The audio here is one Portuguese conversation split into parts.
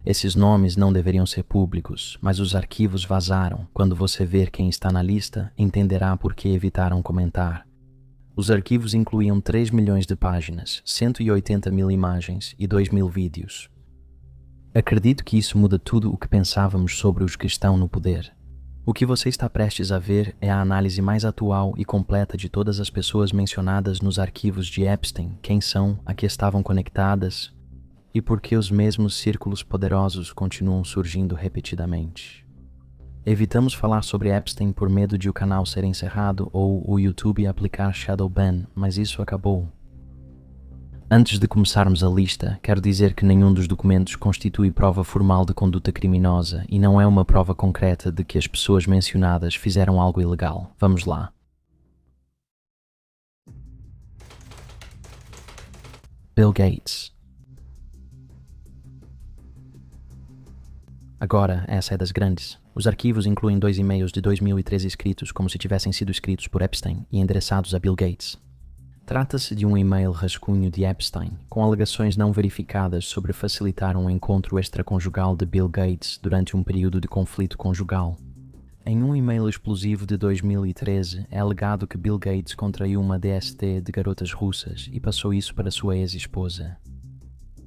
Esses nomes não deveriam ser públicos, mas os arquivos vazaram. Quando você ver quem está na lista, entenderá por que evitaram comentar. Os arquivos incluíam 3 milhões de páginas, 180 mil imagens e 2 mil vídeos. Acredito que isso muda tudo o que pensávamos sobre os que estão no poder. O que você está prestes a ver é a análise mais atual e completa de todas as pessoas mencionadas nos arquivos de Epstein, quem são, a que estavam conectadas e por que os mesmos círculos poderosos continuam surgindo repetidamente. Evitamos falar sobre Epstein por medo de o canal ser encerrado ou o YouTube aplicar shadow ban, mas isso acabou. Antes de começarmos a lista, quero dizer que nenhum dos documentos constitui prova formal de conduta criminosa e não é uma prova concreta de que as pessoas mencionadas fizeram algo ilegal. Vamos lá. Bill Gates. Agora, essa é das grandes. Os arquivos incluem 2 e-mails de 2013 escritos como se tivessem sido escritos por Epstein e endereçados a Bill Gates. Trata-se de um e-mail rascunho de Epstein, com alegações não verificadas sobre facilitar um encontro extraconjugal de Bill Gates durante um período de conflito conjugal. Em um e-mail explosivo de 2013, é alegado que Bill Gates contraiu uma DST de garotas russas e passou isso para sua ex-esposa.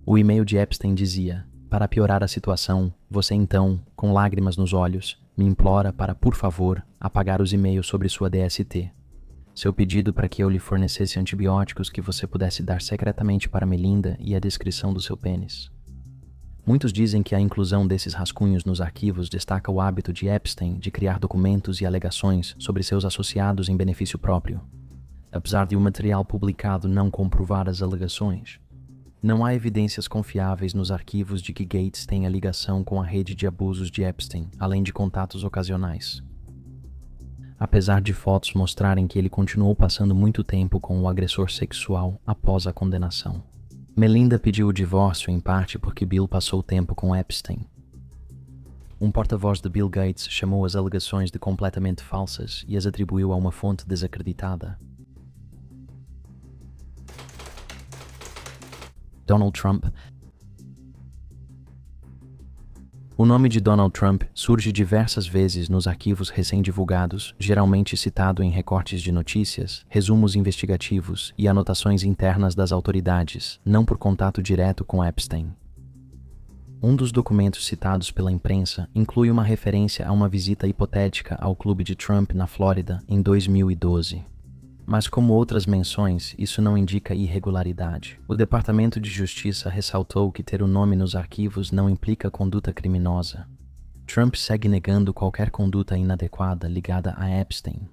O e-mail de Epstein dizia: "Para piorar a situação, você então, com lágrimas nos olhos, me implora para, por favor, apagar os e-mails sobre sua DST. Seu pedido para que eu lhe fornecesse antibióticos que você pudesse dar secretamente para Melinda e a descrição do seu pênis." Muitos dizem que a inclusão desses rascunhos nos arquivos destaca o hábito de Epstein de criar documentos e alegações sobre seus associados em benefício próprio. Apesar de o material publicado não comprovar as alegações, não há evidências confiáveis nos arquivos de que Gates tenha ligação com a rede de abusos de Epstein, além de contatos ocasionais. Apesar de fotos mostrarem que ele continuou passando muito tempo com o agressor sexual após a condenação. Melinda pediu o divórcio em parte porque Bill passou tempo com Epstein. Um porta-voz de Bill Gates chamou as alegações de completamente falsas e as atribuiu a uma fonte desacreditada. Donald Trump. O nome de Donald Trump surge diversas vezes nos arquivos recém-divulgados, geralmente citado em recortes de notícias, resumos investigativos e anotações internas das autoridades, não por contato direto com Epstein. Um dos documentos citados pela imprensa inclui uma referência a uma visita hipotética ao clube de Trump na Flórida em 2012. Mas como outras menções, isso não indica irregularidade. O Departamento de Justiça ressaltou que ter o nome nos arquivos não implica conduta criminosa. Trump segue negando qualquer conduta inadequada ligada a Epstein.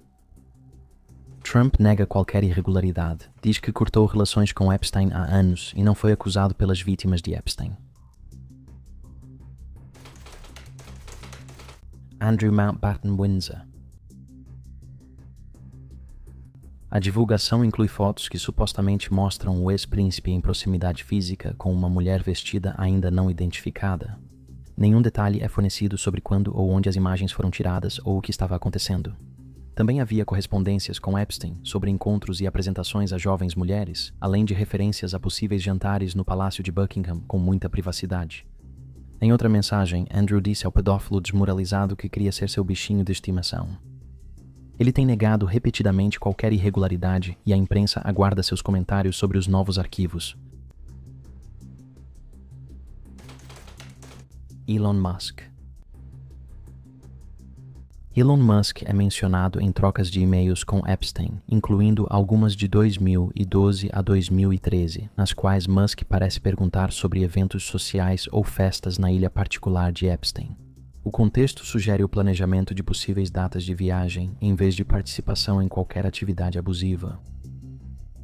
Trump nega qualquer irregularidade, diz que cortou relações com Epstein há anos e não foi acusado pelas vítimas de Epstein. Andrew Mountbatten Windsor. A divulgação inclui fotos que supostamente mostram o ex-príncipe em proximidade física com uma mulher vestida ainda não identificada. Nenhum detalhe é fornecido sobre quando ou onde as imagens foram tiradas ou o que estava acontecendo. Também havia correspondências com Epstein sobre encontros e apresentações a jovens mulheres, além de referências a possíveis jantares no Palácio de Buckingham com muita privacidade. Em outra mensagem, Andrew disse ao pedófilo desmoralizado que queria ser seu bichinho de estimação. Ele tem negado repetidamente qualquer irregularidade e a imprensa aguarda seus comentários sobre os novos arquivos. Elon Musk. Elon Musk é mencionado em trocas de e-mails com Epstein, incluindo algumas de 2012 a 2013, nas quais Musk parece perguntar sobre eventos sociais ou festas na ilha particular de Epstein. O contexto sugere o planejamento de possíveis datas de viagem, em vez de participação em qualquer atividade abusiva.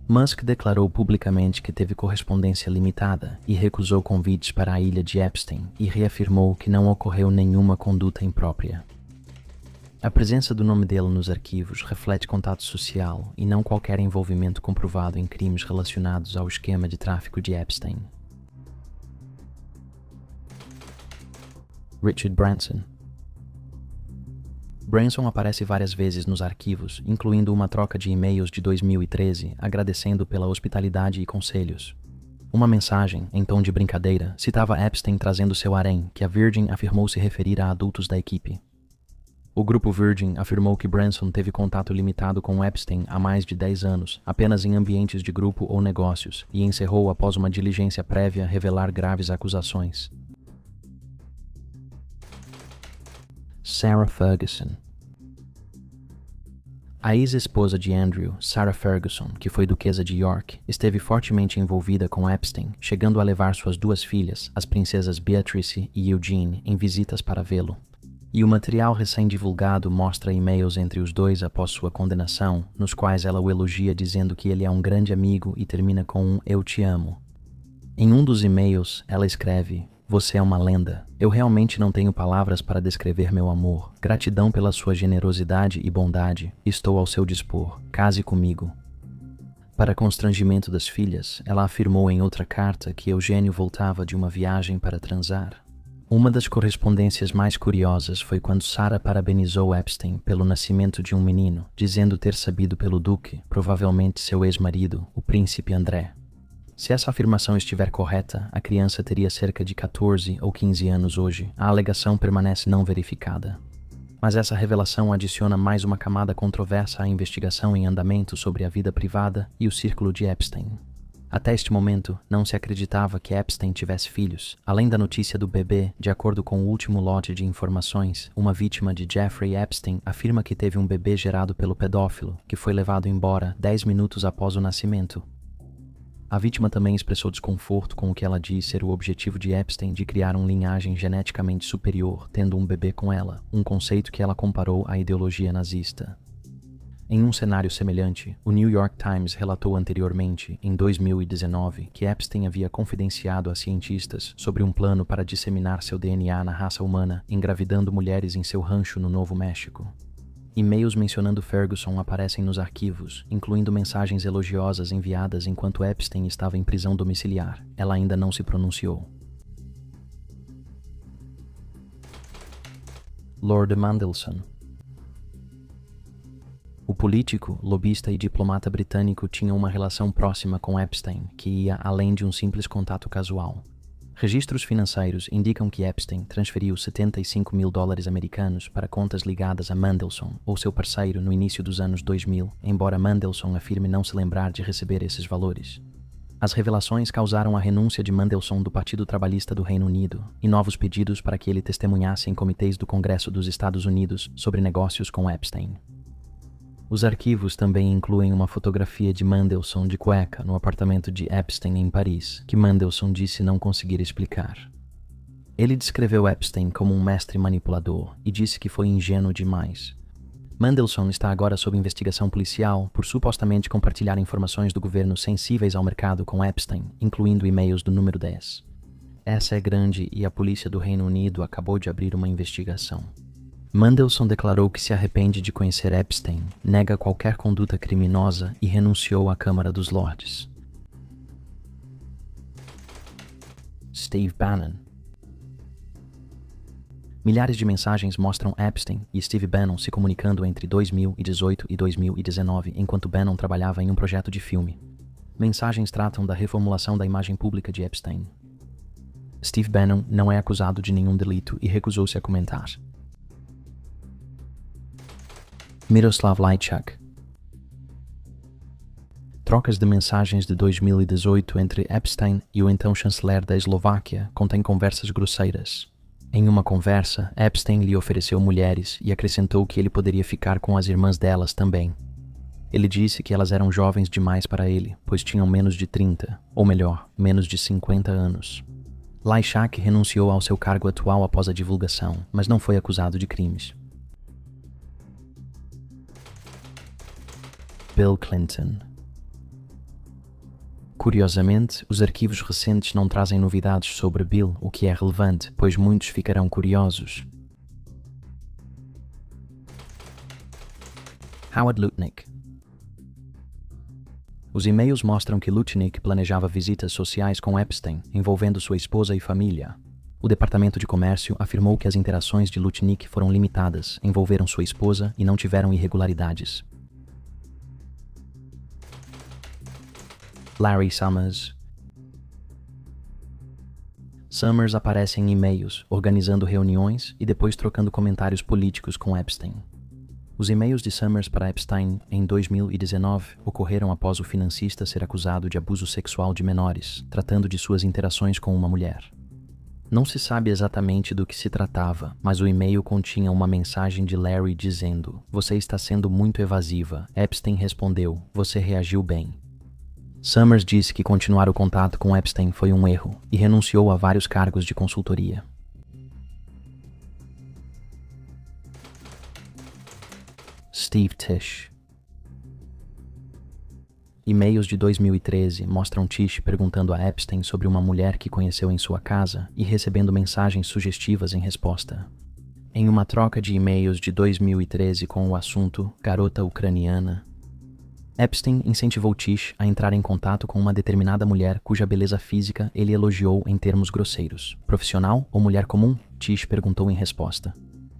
Musk declarou publicamente que teve correspondência limitada e recusou convites para a ilha de Epstein e reafirmou que não ocorreu nenhuma conduta imprópria. A presença do nome dele nos arquivos reflete contato social e não qualquer envolvimento comprovado em crimes relacionados ao esquema de tráfico de Epstein. Richard Branson. Branson aparece várias vezes nos arquivos, incluindo uma troca de e-mails de 2013 agradecendo pela hospitalidade e conselhos. Uma mensagem, em tom de brincadeira, citava Epstein trazendo seu harém, que a Virgin afirmou se referir a adultos da equipe. O grupo Virgin afirmou que Branson teve contato limitado com Epstein há mais de 10 anos, apenas em ambientes de grupo ou negócios, e encerrou após uma diligência prévia revelar graves acusações. Sarah Ferguson. A ex-esposa de Andrew, Sarah Ferguson, que foi duquesa de York, esteve fortemente envolvida com Epstein, chegando a levar suas 2 filhas, as princesas Beatrice e Eugene, em visitas para vê-lo. E o material recém-divulgado mostra e-mails entre os dois após sua condenação, nos quais ela o elogia dizendo que ele é um grande amigo e termina com um "eu te amo". Em um dos e-mails, ela escreve: "Você é uma lenda. Eu realmente não tenho palavras para descrever meu amor. Gratidão pela sua generosidade e bondade. Estou ao seu dispor. Case comigo." Para constrangimento das filhas, ela afirmou em outra carta que Eugênio voltava de uma viagem para transar. Uma das correspondências mais curiosas foi quando Sarah parabenizou Epstein pelo nascimento de um menino, dizendo ter sabido pelo duque, provavelmente seu ex-marido, o príncipe André. Se essa afirmação estiver correta, a criança teria cerca de 14 ou 15 anos hoje. A alegação permanece não verificada. Mas essa revelação adiciona mais uma camada controversa à investigação em andamento sobre a vida privada e o círculo de Epstein. Até este momento, não se acreditava que Epstein tivesse filhos. Além da notícia do bebê, de acordo com o último lote de informações, uma vítima de Jeffrey Epstein afirma que teve um bebê gerado pelo pedófilo, que foi levado embora 10 minutos após o nascimento. A vítima também expressou desconforto com o que ela diz ser o objetivo de Epstein de criar uma linhagem geneticamente superior, tendo um bebê com ela, um conceito que ela comparou à ideologia nazista. Em um cenário semelhante, o New York Times relatou anteriormente, em 2019, que Epstein havia confidenciado a cientistas sobre um plano para disseminar seu DNA na raça humana, engravidando mulheres em seu rancho no Novo México. E-mails mencionando Ferguson aparecem nos arquivos, incluindo mensagens elogiosas enviadas enquanto Epstein estava em prisão domiciliar. Ela ainda não se pronunciou. Lord Mandelson. O político, lobista e diplomata britânico tinha uma relação próxima com Epstein, que ia além de um simples contato casual. Registros financeiros indicam que Epstein transferiu $75 mil americanos para contas ligadas a Mandelson ou seu parceiro no início dos anos 2000, embora Mandelson afirme não se lembrar de receber esses valores. As revelações causaram a renúncia de Mandelson do Partido Trabalhista do Reino Unido e novos pedidos para que ele testemunhasse em comitês do Congresso dos Estados Unidos sobre negócios com Epstein. Os arquivos também incluem uma fotografia de Mandelson de cueca no apartamento de Epstein em Paris, que Mandelson disse não conseguir explicar. Ele descreveu Epstein como um mestre manipulador e disse que foi ingênuo demais. Mandelson está agora sob investigação policial por supostamente compartilhar informações do governo sensíveis ao mercado com Epstein, incluindo e-mails do número 10. Essa é grande e a polícia do Reino Unido acabou de abrir uma investigação. Mandelson declarou que se arrepende de conhecer Epstein, nega qualquer conduta criminosa e renunciou à Câmara dos Lordes. Steve Bannon. Milhares de mensagens mostram Epstein e Steve Bannon se comunicando entre 2018 e 2019, enquanto Bannon trabalhava em um projeto de filme. Mensagens tratam da reformulação da imagem pública de Epstein. Steve Bannon não é acusado de nenhum delito e recusou-se a comentar. Miroslav Lajčák. Trocas de mensagens de 2018 entre Epstein e o então chanceler da Eslováquia contêm conversas grosseiras. Em uma conversa, Epstein lhe ofereceu mulheres e acrescentou que ele poderia ficar com as irmãs delas também. Ele disse que elas eram jovens demais para ele, pois tinham menos de 30, ou melhor, menos de 50 anos. Lajčák renunciou ao seu cargo atual após a divulgação, mas não foi acusado de crimes. Bill Clinton. Curiosamente, os arquivos recentes não trazem novidades sobre Bill, o que é relevante, pois muitos ficarão curiosos. Howard Lutnick. Os e-mails mostram que Lutnick planejava visitas sociais com Epstein, envolvendo sua esposa e família. O Departamento de Comércio afirmou que as interações de Lutnick foram limitadas, envolveram sua esposa e não tiveram irregularidades. Larry Summers. Summers aparece em e-mails, organizando reuniões e depois trocando comentários políticos com Epstein. Os e-mails de Summers para Epstein em 2019 ocorreram após o financista ser acusado de abuso sexual de menores, tratando de suas interações com uma mulher. Não se sabe exatamente do que se tratava, mas o e-mail continha uma mensagem de Larry dizendo: "Você está sendo muito evasiva." Epstein respondeu: "Você reagiu bem." Summers disse que continuar o contato com Epstein foi um erro e renunciou a vários cargos de consultoria. Steve Tisch. E-mails de 2013 mostram Tisch perguntando a Epstein sobre uma mulher que conheceu em sua casa e recebendo mensagens sugestivas em resposta. Em uma troca de e-mails de 2013 com o assunto "garota ucraniana", Epstein incentivou Tisch a entrar em contato com uma determinada mulher cuja beleza física ele elogiou em termos grosseiros. "Profissional ou mulher comum?" Tisch perguntou em resposta.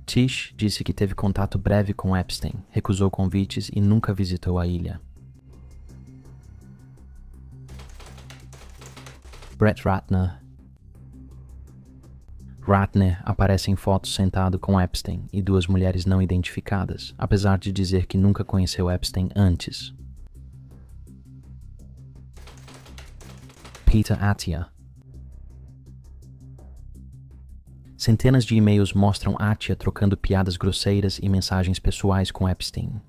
Tisch disse que teve contato breve com Epstein, recusou convites e nunca visitou a ilha. Brett Ratner. Ratner aparece em fotos sentado com Epstein e duas mulheres não identificadas, apesar de dizer que nunca conheceu Epstein antes. Peter Attia. Centenas de e-mails mostram Attia trocando piadas grosseiras e mensagens pessoais com Epstein.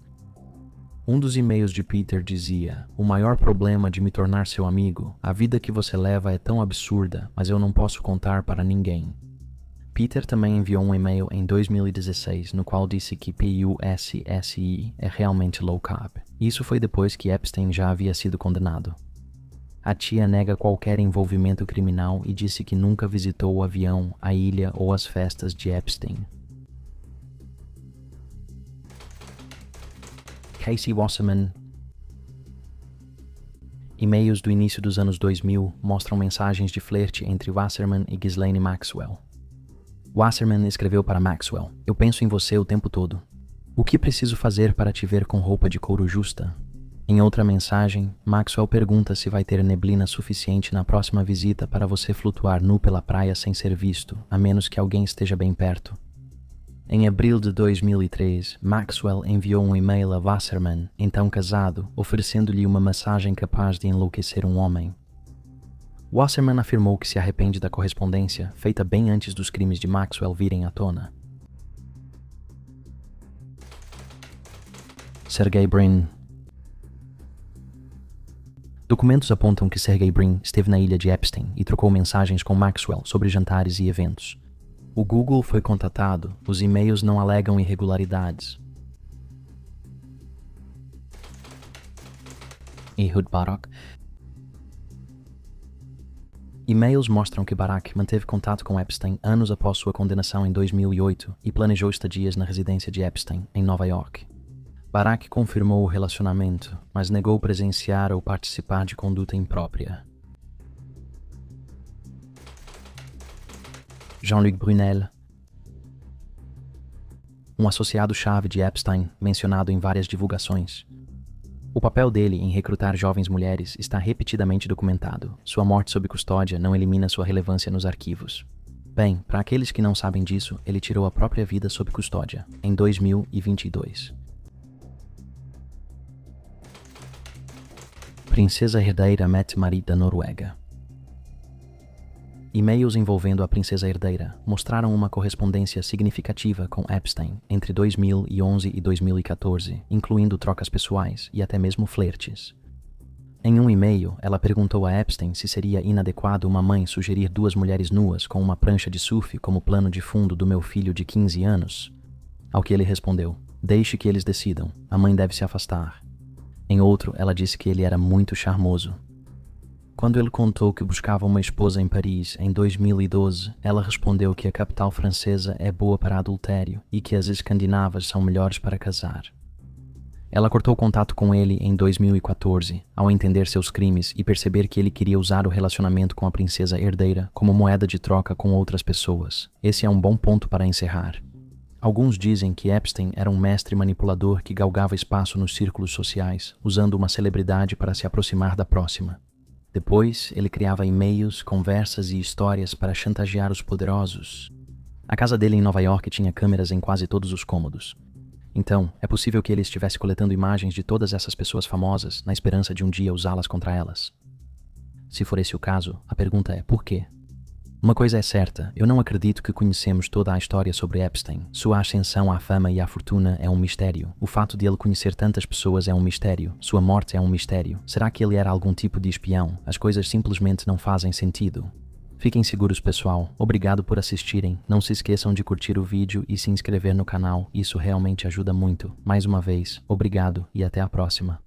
Um dos e-mails de Peter dizia: "O maior problema de me tornar seu amigo, a vida que você leva é tão absurda, mas eu não posso contar para ninguém." Peter também enviou um e-mail em 2016 no qual disse que PUSSI é realmente low carb. Isso foi depois que Epstein já havia sido condenado. Attia nega qualquer envolvimento criminal e disse que nunca visitou o avião, a ilha ou as festas de Epstein. Casey Wasserman. E-mails do início dos anos 2000 mostram mensagens de flerte entre Wasserman e Ghislaine Maxwell. Wasserman escreveu para Maxwell: "Eu penso em você o tempo todo. O que preciso fazer para te ver com roupa de couro justa?" Em outra mensagem, Maxwell pergunta se vai ter neblina suficiente na próxima visita para você flutuar nu pela praia sem ser visto, a menos que alguém esteja bem perto. Em abril de 2003, Maxwell enviou um e-mail a Wasserman, então casado, oferecendo-lhe uma massagem capaz de enlouquecer um homem. Wasserman afirmou que se arrepende da correspondência, feita bem antes dos crimes de Maxwell virem à tona. Sergey Brin. Documentos apontam que Sergey Brin esteve na ilha de Epstein e trocou mensagens com Maxwell sobre jantares e eventos. O Google foi contatado, os e-mails não alegam irregularidades. Ehud Barak. E-mails mostram que Barak manteve contato com Epstein anos após sua condenação em 2008 e planejou estadias na residência de Epstein, em Nova York. Barak confirmou o relacionamento, mas negou presenciar ou participar de conduta imprópria. Jean-Luc Brunel. Um associado-chave de Epstein, mencionado em várias divulgações. O papel dele em recrutar jovens mulheres está repetidamente documentado. Sua morte sob custódia não elimina sua relevância nos arquivos. Bem, para aqueles que não sabem disso, ele tirou a própria vida sob custódia, em 2022. Princesa herdeira mete marido da Noruega. E-mails envolvendo a princesa herdeira mostraram uma correspondência significativa com Epstein entre 2011 e 2014, incluindo trocas pessoais e até mesmo flertes. Em um e-mail, ela perguntou a Epstein se seria inadequado uma mãe sugerir duas mulheres nuas com uma prancha de surf como plano de fundo do meu filho de 15 anos. Ao que ele respondeu: "Deixe que eles decidam, a mãe deve se afastar." Em outro, ela disse que ele era muito charmoso. Quando ele contou que buscava uma esposa em Paris em 2012, ela respondeu que a capital francesa é boa para adultério e que as escandinavas são melhores para casar. Ela cortou contato com ele em 2014, ao entender seus crimes e perceber que ele queria usar o relacionamento com a princesa herdeira como moeda de troca com outras pessoas. Esse é um bom ponto para encerrar. Alguns dizem que Epstein era um mestre manipulador que galgava espaço nos círculos sociais, usando uma celebridade para se aproximar da próxima. Depois, ele criava e-mails, conversas e histórias para chantagear os poderosos. A casa dele em Nova York tinha câmeras em quase todos os cômodos. Então, é possível que ele estivesse coletando imagens de todas essas pessoas famosas na esperança de um dia usá-las contra elas. Se for esse o caso, a pergunta é por quê? Uma coisa é certa, eu não acredito que conhecemos toda a história sobre Epstein. Sua ascensão à fama e à fortuna é um mistério. O fato de ele conhecer tantas pessoas é um mistério. Sua morte é um mistério. Será que ele era algum tipo de espião? As coisas simplesmente não fazem sentido. Fiquem seguros, pessoal. Obrigado por assistirem. Não se esqueçam de curtir o vídeo e se inscrever no canal. Isso realmente ajuda muito. Mais uma vez, obrigado e até a próxima.